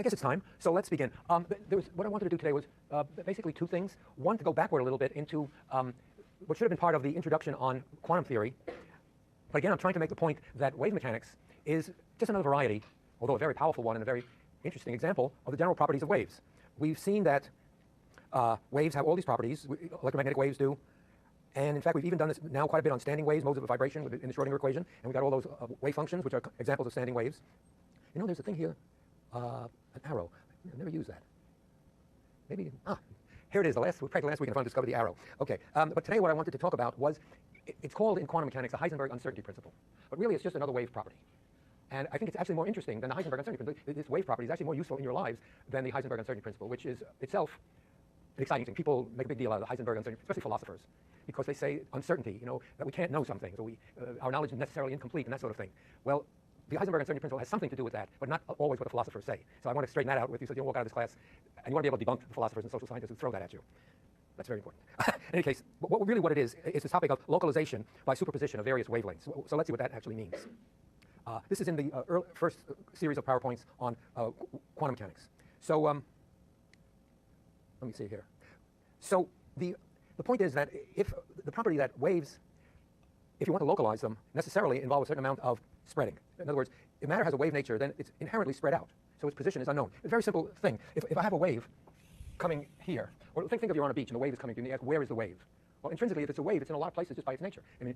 I guess it's time, so let's begin. What I wanted to do today was basically two things. One, to go backward a little bit into what should have been part of the introduction on quantum theory. But again, I'm trying to make the point that wave mechanics is just another variety, although a very powerful one and a very interesting example of the general properties of waves. We've seen that waves have all these properties, electromagnetic waves do, and in fact we've even done this now quite a bit on standing waves, modes of vibration in the Schrodinger equation, and we've got all those wave functions, which are examples of standing waves. You know, there's a thing here, an arrow. I've never used that. Maybe, here it is, practically last week I finally discovered the arrow. Okay, but today what I wanted to talk about was, it's called in quantum mechanics the Heisenberg uncertainty principle, but really it's just another wave property. And I think it's actually more interesting than the Heisenberg uncertainty principle. This wave property is actually more useful in your lives than the Heisenberg uncertainty principle, which is itself an exciting thing. People make a big deal out of the Heisenberg uncertainty, especially philosophers, because they say uncertainty, you know, that we can't know something, so our knowledge is necessarily incomplete and that sort of thing. Well, the Heisenberg uncertainty principle has something to do with that, but not always what the philosophers say. So I want to straighten that out with you so you don't walk out of this class and you want to be able to debunk the philosophers and social scientists who throw that at you. That's very important. In any case, what it is the topic of localization by superposition of various wavelengths. So let's see what that actually means. This is in the first series of PowerPoints on quantum mechanics. So let me see here. So the point is that if the property that waves, if you want to localize them, necessarily involve a certain amount of spreading. In other words, if matter has a wave nature, then it's inherently spread out. So its position is unknown. It's a very simple thing. If I have a wave coming here, or think of you're on a beach and the wave is coming to you, and you ask, where is the wave? Well, intrinsically, if it's a wave, it's in a lot of places just by its nature. I mean,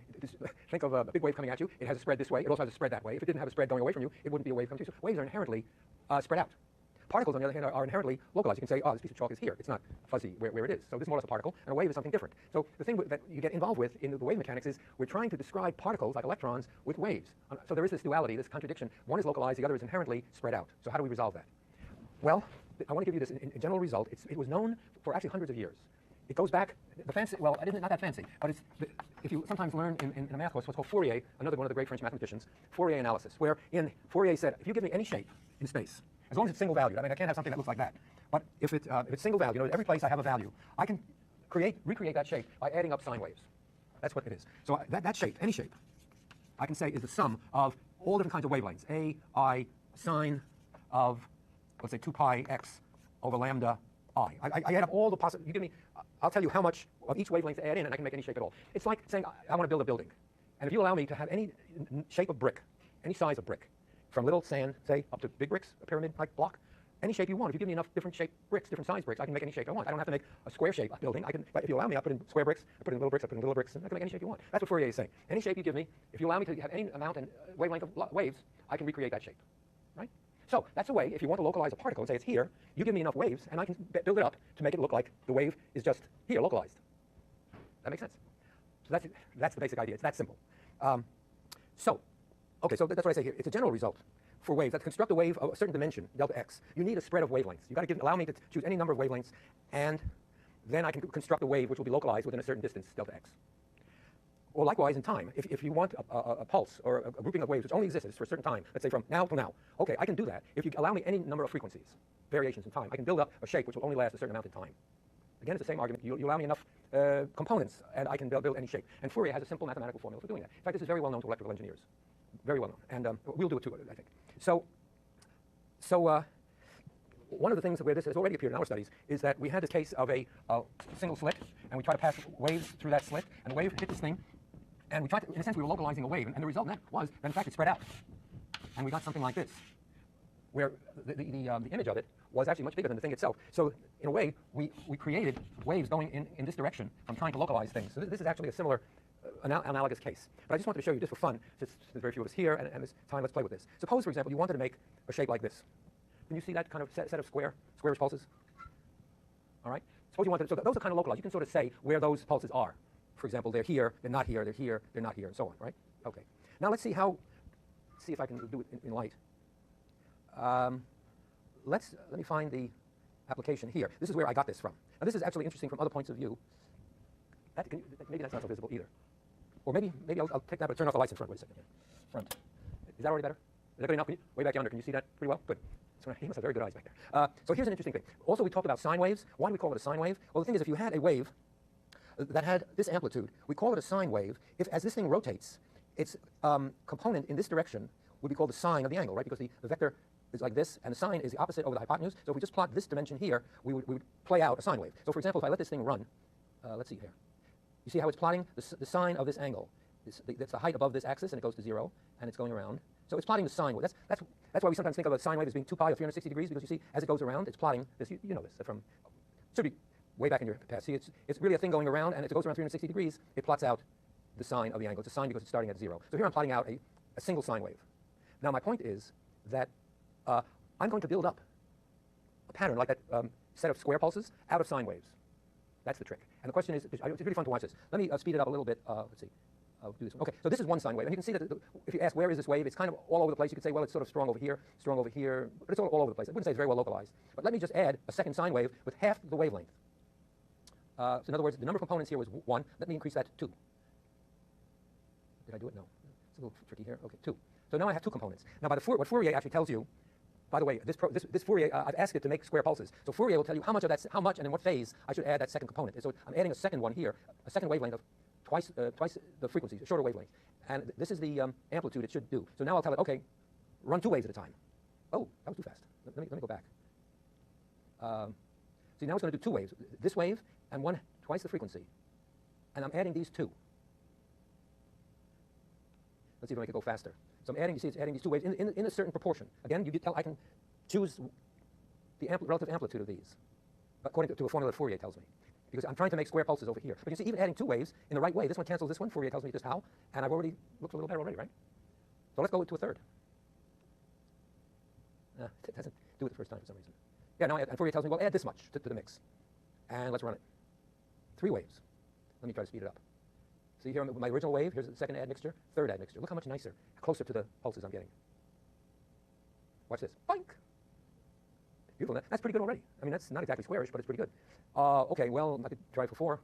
think of a big wave coming at you. It has a spread this way. It also has a spread that way. If it didn't have a spread going away from you, it wouldn't be a wave coming to you. So waves are inherently spread out. Particles, on the other hand, are inherently localized. You can say, oh, this piece of chalk is here. It's not fuzzy where it is. So this is more or less a particle, and a wave is something different. So the thing that you get involved with in the wave mechanics is we're trying to describe particles, like electrons, with waves. So there is this duality, this contradiction. One is localized, the other is inherently spread out. So how do we resolve that? Well, I want to give you this in general result. It was known for actually hundreds of years. It goes back, well, it isn't not that fancy, but if you sometimes learn in a math course what's called Fourier, another one of the great French mathematicians, Fourier analysis, wherein Fourier said, if you give me any shape in space, as long as it's single valued, I mean, I can't have something that looks like that, but if it's single valued, you know, every place I have a value, I can recreate that shape by adding up sine waves. That's what it is. So that shape, any shape, I can say is the sum of all different kinds of wavelengths, a, I, sine of, let's say, 2 pi x over lambda I. I add up all the possible, you give me, I'll tell you how much of each wavelength to add in, and I can make any shape at all. It's like saying I want to build a building. And if you allow me to have any shape of brick, any size of brick, from little sand, say, up to big bricks, a pyramid-like block, any shape you want. If you give me enough different shaped bricks, different size bricks, I can make any shape I want. I don't have to make a square shape building. But if you allow me, I'll put in square bricks, I put in little bricks, I put in little bricks, and I can make any shape you want. That's what Fourier is saying. Any shape you give me, if you allow me to have any amount and wavelength of waves, I can recreate that shape, right? So that's a way, if you want to localize a particle and say it's here, you give me enough waves, and I can build it up to make it look like the wave is just here, localized. That makes sense? So that's the basic idea. It's that simple. So that's what I say here. It's a general result for waves. That to construct a wave of a certain dimension, delta x, you need a spread of wavelengths. You've got to allow me to choose any number of wavelengths, and then I can construct a wave which will be localized within a certain distance, delta x. Or likewise in time, if you want a pulse or a grouping of waves which only exists for a certain time, let's say from now to now, okay, I can do that. If you allow me any number of frequencies, variations in time, I can build up a shape which will only last a certain amount of time. Again, it's the same argument. You allow me enough components, and I can build any shape. And Fourier has a simple mathematical formula for doing that. In fact, this is very well known to electrical engineers. Very well known. And we'll do it too, I think. So one of the things where this has already appeared in our studies is that we had this case of a single slit, and we try to pass waves through that slit, and the wave hit this thing, and we tried to, in a sense, we were localizing a wave, and the result then was that in fact it spread out, and we got something like this, where the image of it was actually much bigger than the thing itself. So in a way, we created waves going in this direction from trying to localize things. So this is actually a similar analogous case. But I just wanted to show you just for fun, since there's very few of us here, and this time let's play with this. Suppose, for example, you wanted to make a shape like this. Can you see that kind of set of squarish pulses? All right. Suppose you wanted, so those are kind of localized. You can sort of say where those pulses are. For example, they're here, they're not here, they're here, they're not here, and so on, right? Okay. Now let's see if I can do it in light. Let me find the application here. This is where I got this from. Now this is actually interesting from other points of view. Maybe that's not so visible either. Or maybe I'll take that, but turn off the lights in front. Wait a second here. Front. Is that already better? Is that good enough? Way back yonder, can you see that pretty well? Good. So he must have very good eyes back there. So here's an interesting thing. Also, we talked about sine waves. Why do we call it a sine wave? Well, the thing is, if you had a wave that had this amplitude, we call it a sine wave. If, as this thing rotates, its component in this direction would be called the sine of the angle, right? Because the vector is like this, and the sine is the opposite over the hypotenuse. So if we just plot this dimension here, we would play out a sine wave. So for example, if I let this thing run, let's see here. You see how it's plotting the sine of this angle. That's the height above this axis, and it goes to 0, and it's going around. So it's plotting the sine wave. That's why we sometimes think of a sine wave as being 2 pi or 360 degrees, because you see, as it goes around, it's plotting this. You know this from, should be way back in your past. See, it's really a thing going around, and if it goes around 360 degrees, it plots out the sine of the angle. It's a sine because it's starting at 0. So here I'm plotting out a single sine wave. Now my point is that I'm going to build up a pattern like that set of square pulses out of sine waves. That's the trick. And the question is, it's really fun to watch this. Let me speed it up a little bit. Let's see. I'll do this one. Okay, so this is one sine wave. And you can see that if you ask where is this wave, it's kind of all over the place. You could say, well, it's sort of strong over here, but it's all over the place. I wouldn't say it's very well localized. But let me just add a second sine wave with half the wavelength. So in other words, the number of components here was 1. Let me increase that to 2. Did I do it? No. It's a little tricky here. Okay, 2. So now I have 2 components. Now, what Fourier actually tells you, by the way, this Fourier, I've asked it to make square pulses. So Fourier will tell you how much and in what phase I should add that second component. So I'm adding a second one here, a second wavelength of twice the frequency, a shorter wavelength. And this is the amplitude it should do. So now I'll tell it, okay, run 2 waves at a time. Oh, that was too fast. Let me go back. See, now it's going to do 2 waves. This wave and twice the frequency. And I'm adding these 2. Let's see if I make it go faster. So I'm adding, you see, it's adding these 2 waves in a certain proportion. Again, I can choose the relative amplitude of these, according to a formula that Fourier tells me. Because I'm trying to make square pulses over here. But you see, even adding 2 waves in the right way, this one cancels this one. Fourier tells me just how, and I've already looked a little better already, right? So let's go to a third. It doesn't do it the first time for some reason. Yeah, now, and Fourier tells me, well, add this much to the mix. And let's run it. 3 waves. Let me try to speed it up. See here, my original wave, here's the second admixture, third admixture. Look how much nicer, closer to the pulses I'm getting. Watch this. Boink! Beautiful. That's pretty good already. I mean, that's not exactly squarish, but it's pretty good. Okay, well, I could try for 4.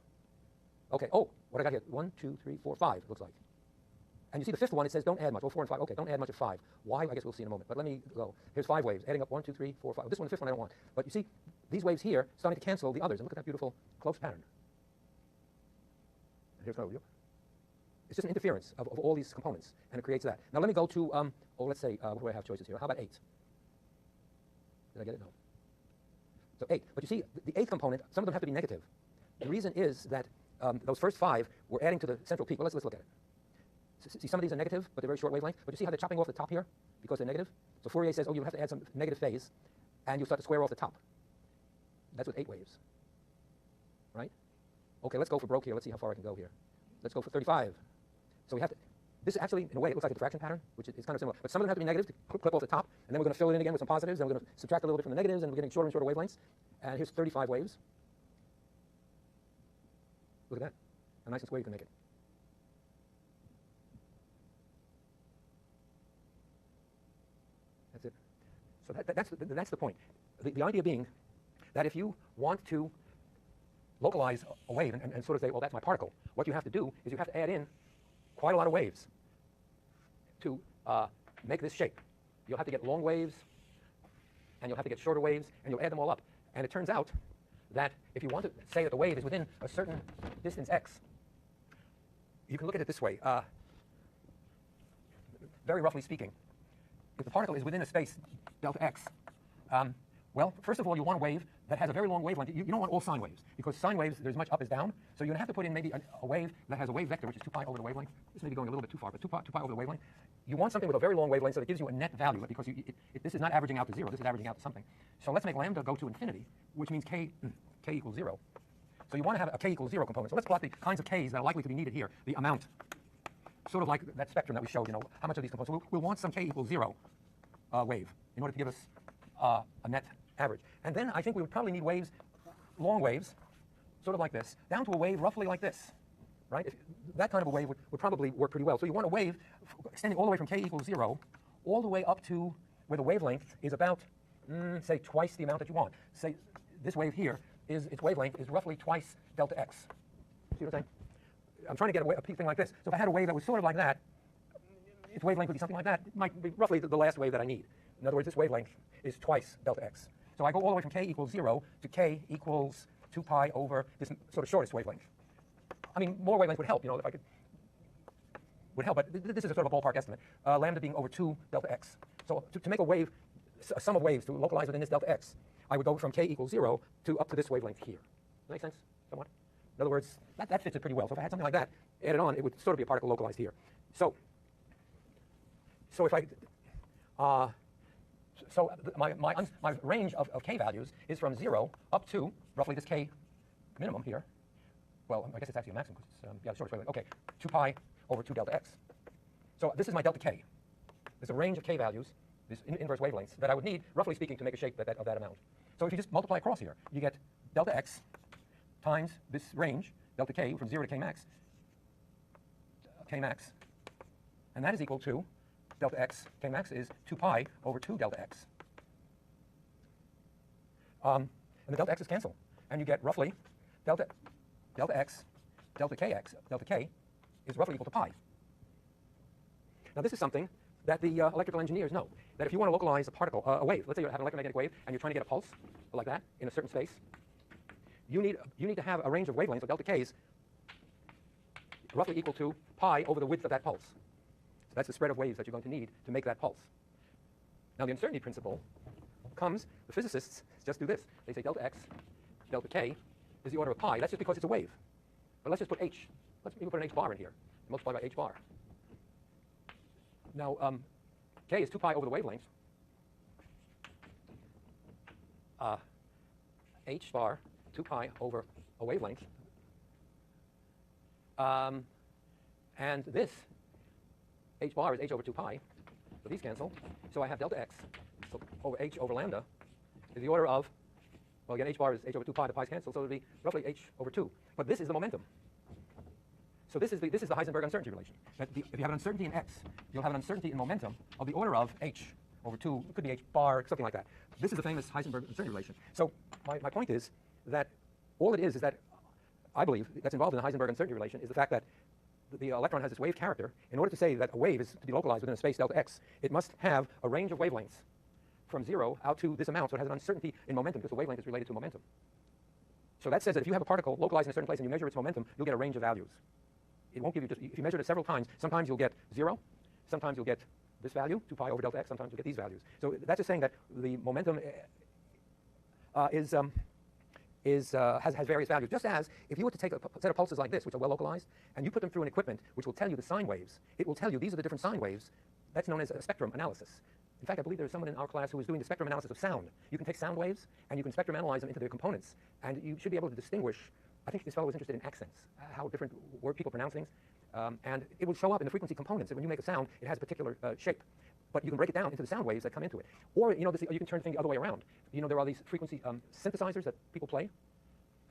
Okay, oh, what I got here? 1, 2, 3, 4, 5, it looks like. And you see the fifth one, it says don't add much. Oh, 4 and 5. Okay, don't add much of 5. Why? I guess we'll see in a moment. But let me go. Here's 5 waves, adding up 1, 2, 3, 4, 5. This one, the fifth one, I don't want. But you see, these waves here starting to cancel the others. And look at that beautiful close pattern. And here's another. It's just an interference of all these components, and it creates that. Now let me go to, let's say, what do I have choices here? How about 8? Did I get it? No. So 8. But you see, the 8th component, some of them have to be negative. The reason is that those first 5 were adding to the central peak. Well, let's look at it. See, some of these are negative, but they're very short wavelength. But you see how they're chopping off the top here because they're negative? So Fourier says, oh, you'll have to add some negative phase, and you'll start to square off the top. That's with 8 waves, right? Okay, let's go for broke here. Let's see how far I can go here. Let's go for 35. So we have to, this actually, in a way, it looks like a diffraction pattern, which is kind of similar. But some of them have to be negative to clip off the top, and then we're going to fill it in again with some positives, and we're going to subtract a little bit from the negatives, and we're getting shorter and shorter wavelengths. And here's 35 waves. Look at that. How nice and square you can make it. That's it. So that's the point. The idea being that if you want to localize a wave and sort of say, well, that's my particle, what you have to do is you have to add in quite a lot of waves to make this shape. You'll have to get long waves, and you'll have to get shorter waves, and you'll add them all up. And it turns out that if you want to say that the wave is within a certain distance x, you can look at it this way. Very roughly speaking, if the particle is within a space delta x, well, first of all, you want a wave that has a very long wavelength. You don't want all sine waves, because sine waves, there's much up as down. So you're going to have to put in maybe a wave that has a wave vector, which is 2 pi over the wavelength. This may be going a little bit too far, but 2 pi over the wavelength. You want something with a very long wavelength so that it gives you a net value, because this is not averaging out to 0. This is averaging out to something. So let's make lambda go to infinity, which means k equals 0. So you want to have a k equals 0 component. So let's plot the kinds of k's that are likely to be needed here, the amount. Sort of like that spectrum that we showed, how much of these components. So we'll want some k equals 0 wave in order to give us a net average. And then I think we would probably need waves, long waves, sort of like this, down to a wave roughly like this, right? That kind of a wave would probably work pretty well. So you want a wave extending all the way from k equals 0 all the way up to where the wavelength is about, say, twice the amount that you want. Say this wave here, its wavelength is roughly twice delta x. See what I'm saying? I'm trying to get a thing like this. So if I had a wave that was sort of like that, its wavelength would be something like that. It might be roughly the last wave that I need. In other words, this wavelength is twice delta x. So I go all the way from k equals 0 to k equals 2 pi over this sort of shortest wavelength. I mean, more wavelength would help, if I could. Would help, but this is a sort of a ballpark estimate. Lambda being over 2 delta x. So to make a wave a sum of waves to localize within this delta x, I would go from k equals 0 to up to this wavelength here. Does that make sense somewhat? In other words, that fits it pretty well. So if I had something like that added on, it would sort of be a particle localized here. So if I, my range of k values is from 0 up to roughly this k minimum here. Well, I guess it's actually a maximum because it's, yeah, shortest wavelength. Okay, 2 pi over 2 delta x. So this is my delta k. There's a range of k values, these inverse wavelengths, that I would need, roughly speaking, to make a shape of that amount. So if you just multiply across here, you get delta x times this range, delta k, from 0 to k max, and that is equal to delta x, k max is 2 pi over 2 delta x. And the delta x's cancel, and you get roughly delta x, delta k is roughly equal to pi. Now this is something that the electrical engineers know, that if you want to localize a particle, a wave, let's say you have an electromagnetic wave and you're trying to get a pulse like that in a certain space, you need to have a range of wavelengths, or delta k's, roughly equal to pi over the width of that pulse. So that's the spread of waves that you're going to need to make that pulse. Now the uncertainty principle comes, the physicists just do this. They say delta x, delta k is the order of pi. That's just because it's a wave. But let's just put h. Let's even put an h bar in here. Multiply by h bar. Now, k is 2 pi over the wavelength. H bar, 2 pi over a wavelength. And this, h bar is h over 2 pi. So these cancel. So I have delta x over h over lambda is the order of, well, again, h bar is h over 2 pi. The pi's cancel, so it would be roughly h over 2. But this is the momentum. So this is the Heisenberg uncertainty relation. That if you have an uncertainty in x, you'll have an uncertainty in momentum of the order of h over 2. It could be h bar, something like that. This is the famous Heisenberg uncertainty relation. So my point is that all it is that I believe that's involved in the Heisenberg uncertainty relation is the fact that the electron has this wave character. In order to say that a wave is to be localized within a space delta x, it must have a range of wavelengths from 0 out to this amount, so it has an uncertainty in momentum because the wavelength is related to momentum. So that says that if you have a particle localized in a certain place and you measure its momentum, you'll get a range of values. It won't give you just, if you measure it several times, sometimes you'll get 0, sometimes you'll get this value, 2 pi over delta x, sometimes you'll get these values. So that's just saying that the momentum has various values. Just as if you were to take a set of pulses like this, which are well localized, and you put them through an equipment which will tell you the sine waves, it will tell you these are the different sine waves. That's known as a spectrum analysis. In fact, I believe there's someone in our class who is doing the spectrum analysis of sound. You can take sound waves and you can spectrum analyze them into their components, and you should be able to distinguish. I think this fellow was interested in accents, how different word people pronounce things, and it will show up in the frequency components. That when you make a sound, it has a particular shape, but you can break it down into the sound waves that come into it. Or you can turn the thing the other way around. There are these frequency synthesizers that people play.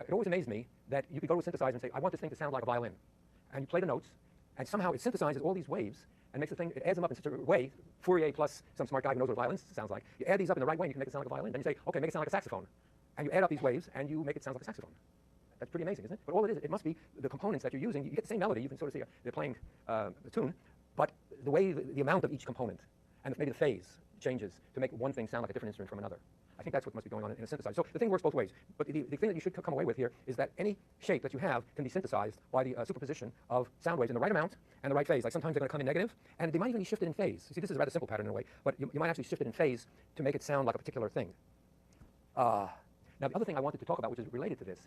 It always amazed me that you could go to a synthesizer and say, I want this thing to sound like a violin, and you play the notes, and somehow it synthesizes all these waves and makes the thing. It adds them up in such a way. Fourier plus some smart guy who knows what a violin sounds like. You add these up in the right way, and you can make it sound like a violin. Then you say, okay, make it sound like a saxophone, and you add up these waves, and you make it sound like a saxophone. That's pretty amazing, isn't it? But all it is, it must be the components that you're using. You get the same melody. You can sort of see they're playing the tune, but the way, the amount of each component, and maybe the phase changes to make one thing sound like a different instrument from another. I think that's what must be going on in a synthesizer. So the thing works both ways. But the thing that you should come away with here is that any shape that you have can be synthesized by the superposition of sound waves in the right amount and the right phase. Like sometimes they're going to come in negative, and they might even be shifted in phase. You see, this is a rather simple pattern in a way, but you might actually shift it in phase to make it sound like a particular thing. Now, the other thing I wanted to talk about, which is related to this,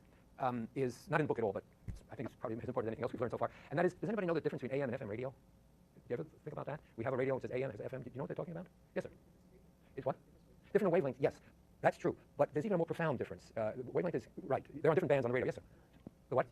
is not in the book at all, but I think it's probably as important as anything else we've learned so far, and that is, does anybody know the difference between AM and FM radio? Do you ever think about that? We have a radio which says AM and FM. Do you know what they're talking about? Yes, sir. It's what? Different wavelength, yes. That's true. But there's even a more profound difference. Wavelength is, right. There are different bands on the radio. Yes, sir. The what?